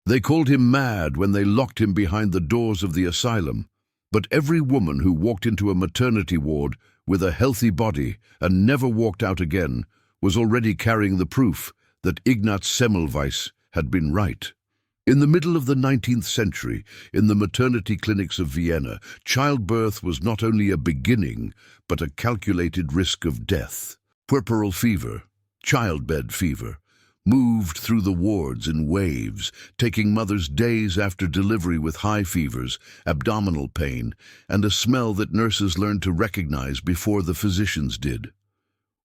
They called him mad when they locked him behind the doors of the asylum, but every woman who walked into a maternity ward with a healthy body and never walked out again was already carrying the proof that Ignaz Semmelweis had been right. In the middle of the 19th century, in the maternity clinics of Vienna, childbirth was not only a beginning, but a calculated risk of death. Puerperal fever, childbed fever, moved through the wards in waves, taking mothers days after delivery with high fevers, abdominal pain, and a smell that nurses learned to recognize before the physicians did.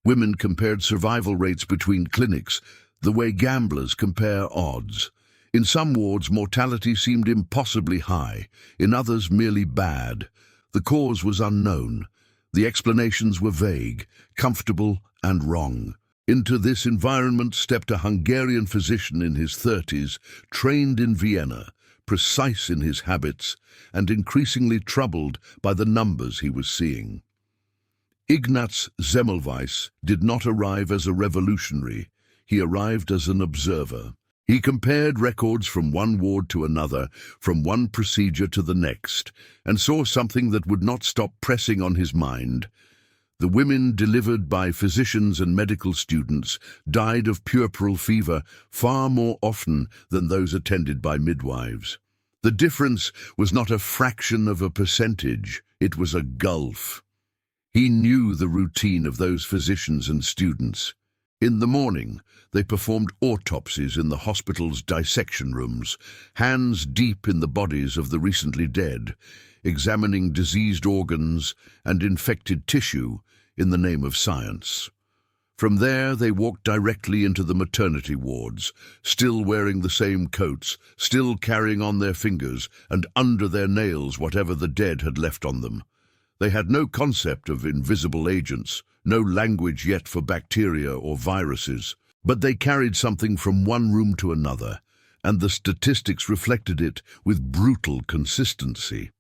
Women compared survival rates between clinics the way gamblers compare odds. In some wards, mortality seemed impossibly high, in others merely bad. The cause was unknown. The explanations were vague, comfortable, and wrong. Into this environment stepped a Hungarian physician in his 30s, trained in Vienna, precise in his habits, and increasingly troubled by the numbers he was seeing. Ignaz Semmelweis did not arrive as a revolutionary. He arrived as an observer. He compared records from one ward to another, from one procedure to the next, and saw something that would not stop pressing on his mind. The women delivered by physicians and medical students died of puerperal fever far more often than those attended by midwives. The difference was not a fraction of a percentage, it was a gulf. He knew the routine of those physicians and students. In the morning, they performed autopsies in the hospital's dissection rooms, hands deep in the bodies of the recently dead, examining diseased organs and infected tissue in the name of science. From there, they walked directly into the maternity wards, still wearing the same coats, still carrying on their fingers and under their nails whatever the dead had left on them. They had no concept of invisible agents, no language yet for bacteria or viruses, but they carried something from one room to another, and the statistics reflected it with brutal consistency.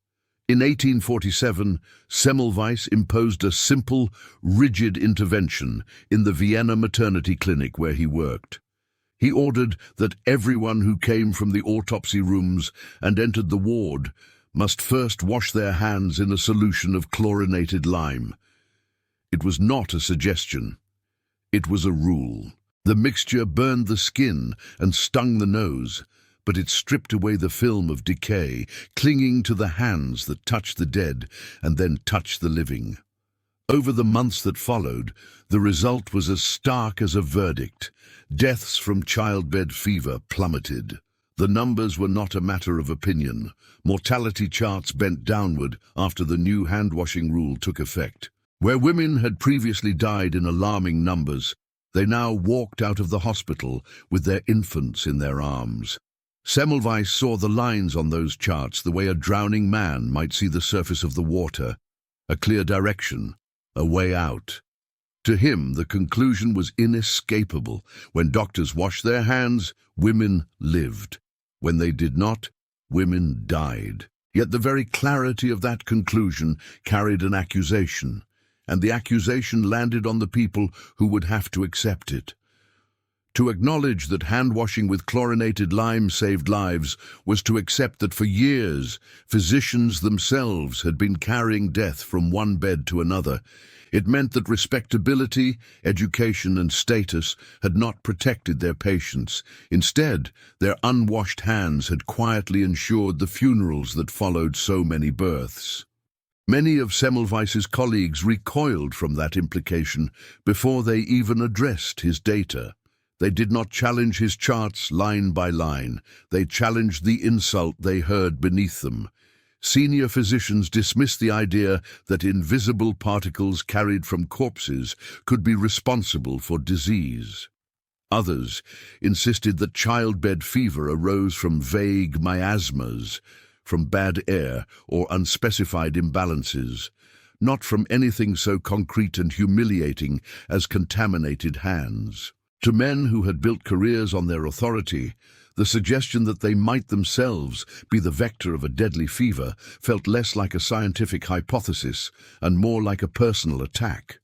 In 1847, Semmelweis imposed a simple, rigid intervention in the Vienna maternity clinic where he worked. He ordered that everyone who came from the autopsy rooms and entered the ward must first wash their hands in a solution of chlorinated lime. It was not a suggestion. It was a rule. The mixture burned the skin and stung the nose, but it stripped away the film of decay, clinging to the hands that touched the dead and then touched the living. Over the months that followed, the result was as stark as a verdict. Deaths from childbed fever plummeted. The numbers were not a matter of opinion. Mortality charts bent downward after the new hand-washing rule took effect. Where women had previously died in alarming numbers, they now walked out of the hospital with their infants in their arms. Semmelweis saw the lines on those charts the way a drowning man might see the surface of the water, a clear direction, a way out. To him, the conclusion was inescapable. When doctors washed their hands, women lived. When they did not, women died. Yet the very clarity of that conclusion carried an accusation, and the accusation landed on the people who would have to accept it. To acknowledge that hand-washing with chlorinated lime saved lives was to accept that for years physicians themselves had been carrying death from one bed to another. It meant that respectability, education, and status had not protected their patients. Instead, their unwashed hands had quietly ensured the funerals that followed so many births. Many of Semmelweis's colleagues recoiled from that implication before they even addressed his data. They did not challenge his charts line by line. They challenged the insult they heard beneath them. Senior physicians dismissed the idea that invisible particles carried from corpses could be responsible for disease. Others insisted that childbed fever arose from vague miasmas, from bad air or unspecified imbalances, not from anything so concrete and humiliating as contaminated hands. To men who had built careers on their authority, the suggestion that they might themselves be the vector of a deadly fever felt less like a scientific hypothesis and more like a personal attack.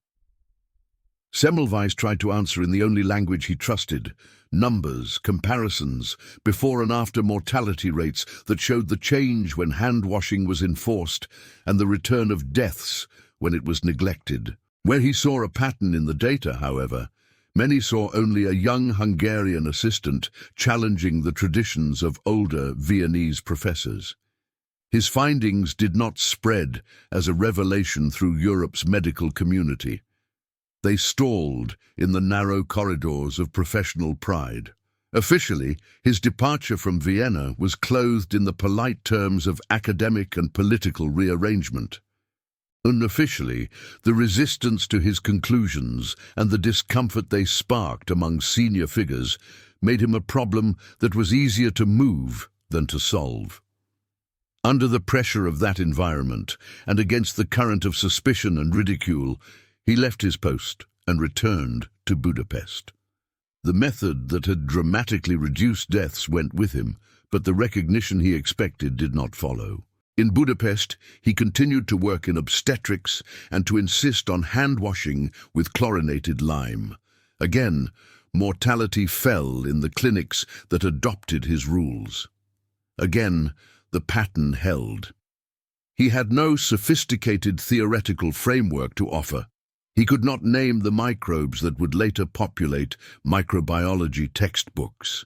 Semmelweis tried to answer in the only language he trusted: numbers, comparisons, before and after mortality rates that showed the change when hand-washing was enforced and the return of deaths when it was neglected. Where he saw a pattern in the data, however, many saw only a young Hungarian assistant challenging the traditions of older Viennese professors. His findings did not spread as a revelation through Europe's medical community. They stalled in the narrow corridors of professional pride. Officially, his departure from Vienna was clothed in the polite terms of academic and political rearrangement. Unofficially, the resistance to his conclusions and the discomfort they sparked among senior figures made him a problem that was easier to move than to solve. Under the pressure of that environment, and against the current of suspicion and ridicule, he left his post and returned to Budapest. The method that had dramatically reduced deaths went with him, but the recognition he expected did not follow. In Budapest, he continued to work in obstetrics and to insist on hand-washing with chlorinated lime. Again, mortality fell in the clinics that adopted his rules. Again, the pattern held. He had no sophisticated theoretical framework to offer. He could not name the microbes that would later populate microbiology textbooks.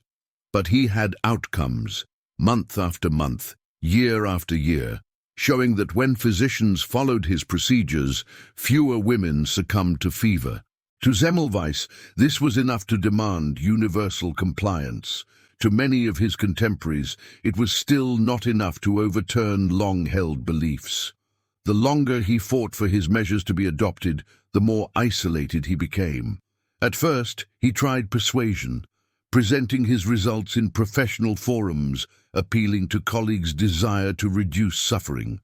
But he had outcomes, month after month, year after year, showing that when physicians followed his procedures, fewer women succumbed to fever. To Semmelweis, this was enough to demand universal compliance. To many of his contemporaries, it was still not enough to overturn long-held beliefs. The longer he fought for his measures to be adopted, the more isolated he became. At first, he tried persuasion, presenting his results in professional forums, appealing to colleagues' desire to reduce suffering.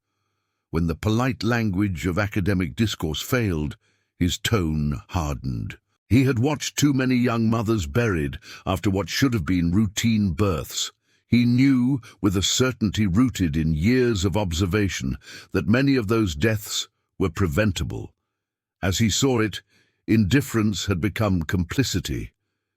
When the polite language of academic discourse failed, his tone hardened. He had watched too many young mothers buried after what should have been routine births. He knew, with a certainty rooted in years of observation, that many of those deaths were preventable. As he saw it, indifference had become complicity.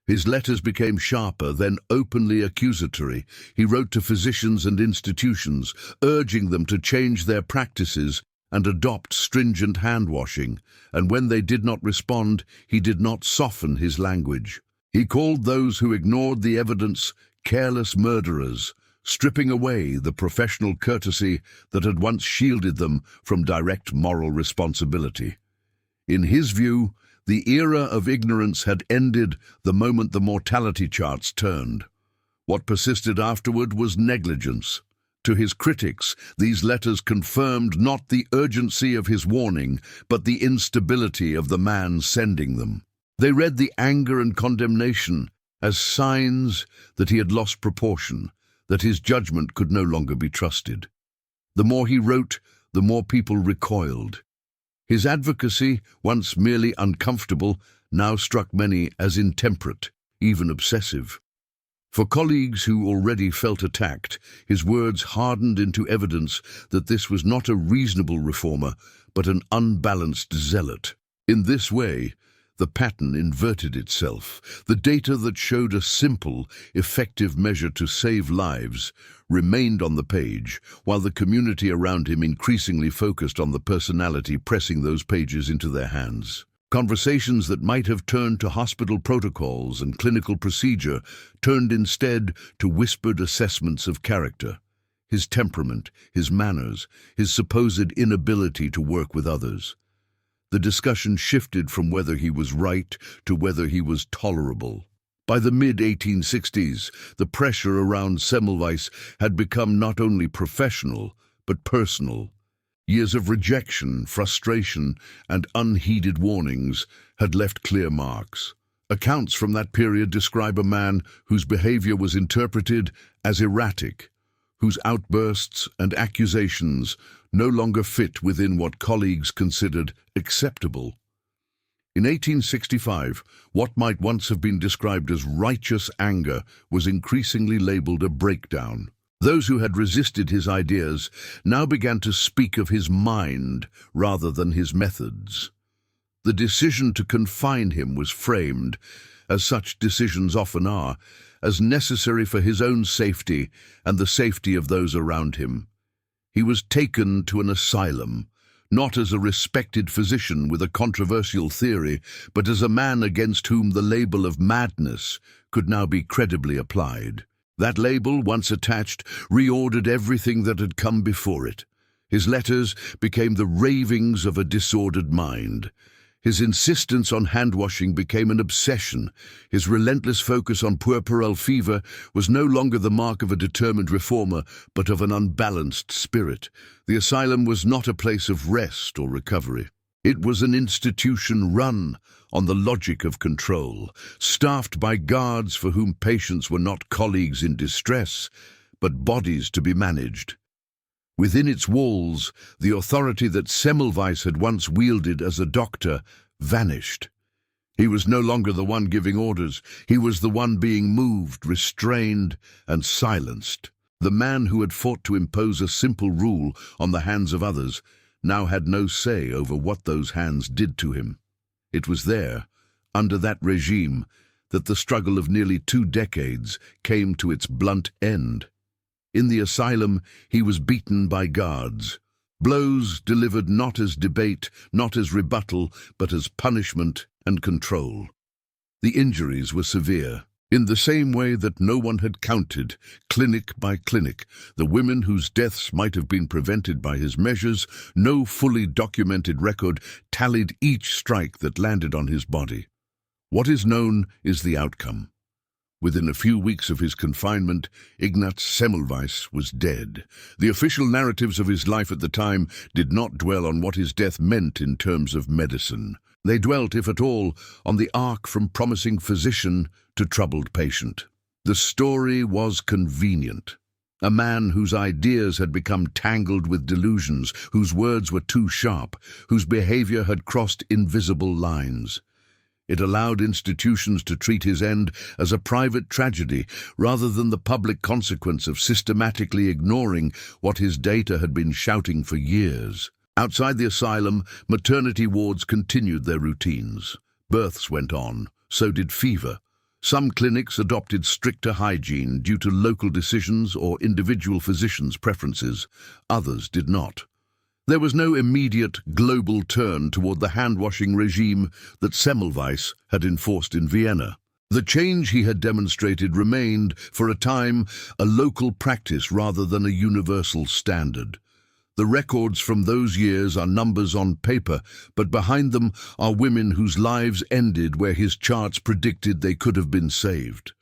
His letters became sharper, then openly accusatory. He wrote to physicians and institutions, urging them to change their practices and adopt stringent hand-washing, and when they did not respond, he did not soften his language. He called those who ignored the evidence careless murderers, stripping away the professional courtesy that had once shielded them from direct moral responsibility. In his view, the era of ignorance had ended the moment the mortality charts turned. What persisted afterward was negligence. To his critics, these letters confirmed not the urgency of his warning, but the instability of the man sending them. They read the anger and condemnation as signs that he had lost proportion, that his judgment could no longer be trusted. The more he wrote, the more people recoiled. His advocacy, once merely uncomfortable, now struck many as intemperate, even obsessive. For colleagues who already felt attacked, his words hardened into evidence that this was not a reasonable reformer, but an unbalanced zealot. In this way, the pattern inverted itself. The data that showed a simple, effective measure to save lives remained on the page, while the community around him increasingly focused on the personality pressing those pages into their hands. Conversations that might have turned to hospital protocols and clinical procedure turned instead to whispered assessments of character, his temperament, his manners, his supposed inability to work with others. The discussion shifted from whether he was right to whether he was tolerable. By the mid-1860s, the pressure around Semmelweis had become not only professional, but personal. Years of rejection, frustration, and unheeded warnings had left clear marks. Accounts from that period describe a man whose behavior was interpreted as erratic, whose outbursts and accusations no longer fit within what colleagues considered acceptable. In 1865, what might once have been described as righteous anger was increasingly labeled a breakdown. Those who had resisted his ideas now began to speak of his mind rather than his methods. The decision to confine him was framed, as such decisions often are, as necessary for his own safety and the safety of those around him. He was taken to an asylum, not as a respected physician with a controversial theory, but as a man against whom the label of madness could now be credibly applied. That label, once attached, reordered everything that had come before it. His letters became the ravings of a disordered mind. His insistence on hand-washing became an obsession. His relentless focus on puerperal fever was no longer the mark of a determined reformer, but of an unbalanced spirit. The asylum was not a place of rest or recovery. It was an institution run on the logic of control, staffed by guards for whom patients were not colleagues in distress, but bodies to be managed. Within its walls, the authority that Semmelweis had once wielded as a doctor vanished. He was no longer the one giving orders. He was the one being moved, restrained, and silenced. The man who had fought to impose a simple rule on the hands of others now had no say over what those hands did to him. It was there, under that regime, that the struggle of nearly 2 decades came to its blunt end. In the asylum, he was beaten by guards. Blows delivered not as debate, not as rebuttal, but as punishment and control. The injuries were severe. In the same way that no one had counted, clinic by clinic, the women whose deaths might have been prevented by his measures, no fully documented record tallied each strike that landed on his body. What is known is the outcome. Within a few weeks of his confinement, Ignaz Semmelweis was dead. The official narratives of his life at the time did not dwell on what his death meant in terms of medicine. They dwelt, if at all, on the arc from promising physician to troubled patient. The story was convenient. A man whose ideas had become tangled with delusions, whose words were too sharp, whose behavior had crossed invisible lines. It allowed institutions to treat his end as a private tragedy rather than the public consequence of systematically ignoring what his data had been shouting for years. Outside the asylum, maternity wards continued their routines. Births went on, so did fever. Some clinics adopted stricter hygiene due to local decisions or individual physicians' preferences. Others did not. There was no immediate global turn toward the hand-washing regime that Semmelweis had enforced in Vienna. The change he had demonstrated remained, for a time, a local practice rather than a universal standard. The records from those years are numbers on paper, but behind them are women whose lives ended where his charts predicted they could have been saved.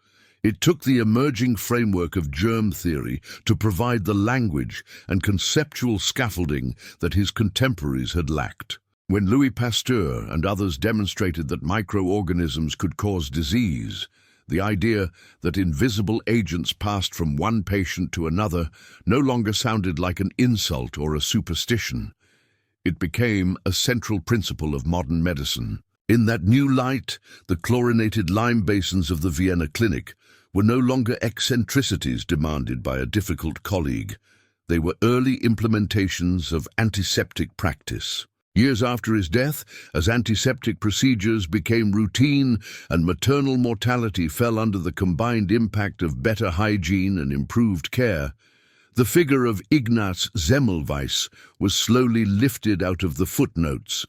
It took the emerging framework of germ theory to provide the language and conceptual scaffolding that his contemporaries had lacked. When Louis Pasteur and others demonstrated that microorganisms could cause disease, the idea that invisible agents passed from one patient to another no longer sounded like an insult or a superstition. It became a central principle of modern medicine. In that new light, the chlorinated lime basins of the Vienna clinic were no longer eccentricities demanded by a difficult colleague. They were early implementations of antiseptic practice. Years after his death, as antiseptic procedures became routine and maternal mortality fell under the combined impact of better hygiene and improved care, the figure of Ignaz Semmelweis was slowly lifted out of the footnotes.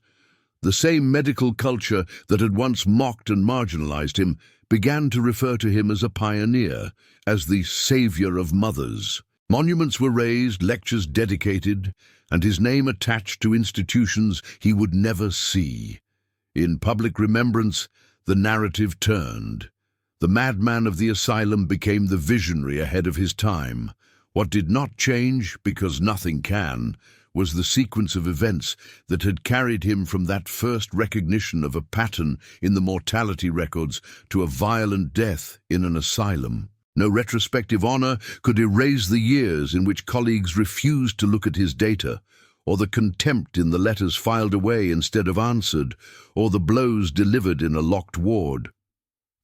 The same medical culture that had once mocked and marginalized him began to refer to him as a pioneer, as the savior of mothers. Monuments were raised, lectures dedicated, and his name attached to institutions he would never see. In public remembrance, the narrative turned. The madman of the asylum became the visionary ahead of his time. What did not change, because nothing can, was the sequence of events that had carried him from that first recognition of a pattern in the mortality records to a violent death in an asylum. No retrospective honor could erase the years in which colleagues refused to look at his data, or the contempt in the letters filed away instead of answered, or the blows delivered in a locked ward.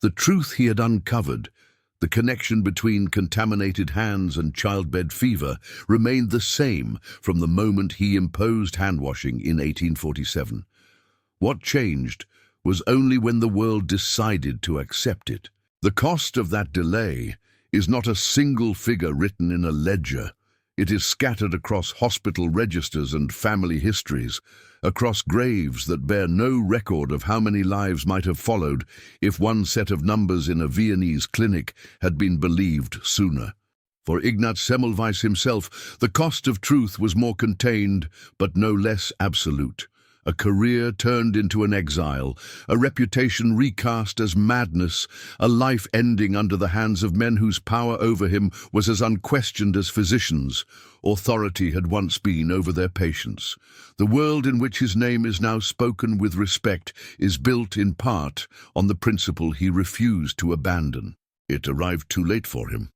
The truth he had uncovered, the connection between contaminated hands and childbed fever, remained the same from the moment he imposed hand-washing in 1847. What changed was only when the world decided to accept it. The cost of that delay is not a single figure written in a ledger. It is scattered across hospital registers and family histories, across graves that bear no record of how many lives might have followed if one set of numbers in a Viennese clinic had been believed sooner. For Ignaz Semmelweis himself, the cost of truth was more contained, but no less absolute. A career turned into an exile, a reputation recast as madness, a life ending under the hands of men whose power over him was as unquestioned as physicians' authority had once been over their patients. The world in which his name is now spoken with respect is built in part on the principle he refused to abandon. It arrived too late for him.